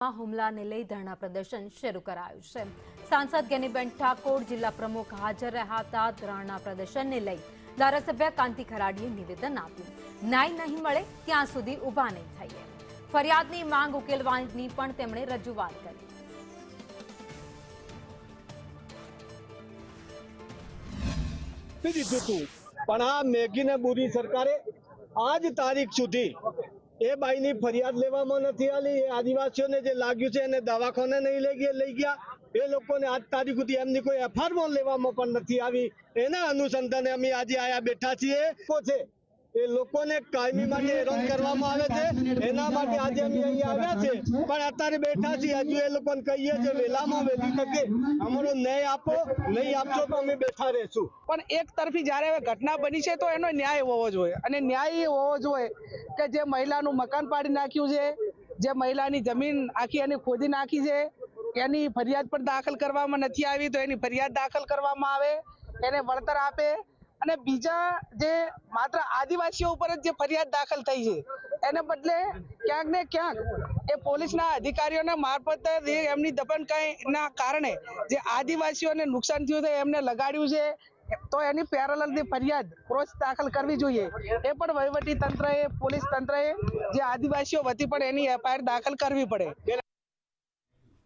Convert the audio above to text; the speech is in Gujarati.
હુમલાને લઈ ધરણા પ્રદર્શન શરૂ કરાયું છે। સાંસદ ગેનીબેન ઠાકોર જિલ્લા પ્રમુખ હાજર રહ્યા હતા। ધરણા પ્રદર્શનને લઈ ધારાસભ્ય કાંતિ ખરાડીએ નિવેદન આપ્યું। ન્યાય નહીં મળે ત્યાં સુધી ઊભા નહીં થઈએ। ફરિયાદની માંગ ઉકેલવાની પણ તેમણે રજૂઆત કરી। પણ આ મેઘીને બુરી સરકારે આજ તારીખ સુધી એ બાઈની ફરિયાદ લેવામાં નથી આલી। એ આદિવાસીઓને જે લાગ્યું છે એને દવાખાને નહીં લઈ ગયા। એ લોકોને આજ તારીખ સુધી એમની કોઈ એફઆઈઆર લેવામાં પણ નથી આવી। એના અનુસંધાને અમે આજે આયા બેઠા છીએ। એ લોકોને કાયમી માટે હેરાન કરવામાં આવે છે, એના માટે આજે અમે અહીંયા આવ્યા છે। પણ અત્યારે બેઠા છીએ, હજુ એ લોકોને કહીએ છે વહેલામાં વહેલી તકે અમારો ન્યાય આપો, નહીં આપશો તો અમે બેઠા રહેશું। પણ એક તરફી જ્યારે ઘટના બની છે તો એનો ન્યાય હોવો જોઈએ, અને ન્યાય એ હોવો જોઈએ કે જે મહિલાનું મકાન પાડી નાખ્યું છે, જે મહિલાની જમીન આખી એની ખોદી નાખી છે, એની ફરિયાદ પણ દાખલ કરવામાં નથી આવી તો એની ફરિયાદ દાખલ કરવામાં આવે, એને વળતર આપે। અને બીજા જે માત્ર આદિવાસીઓ ઉપર જ જે ફરિયાદ દાખલ થઈ છે એને બદલે ક્યાંક ને ક્યાંક એ પોલીસના અધિકારીઓના મારફતે એમની દબણકાઈના કારણે જે આદિવાસીઓને નુકસાન થયું છે એમને લગાડ્યું છે, તો એની પેરેલલની ફરિયાદ ક્રોસ દાખલ કરવી જોઈએ। એ પણ વહીવટી તંત્રએ, પોલીસ તંત્રએ જે આદિવાસીઓ વતી પણ એની એફઆઈઆર દાખલ કરવી પડે।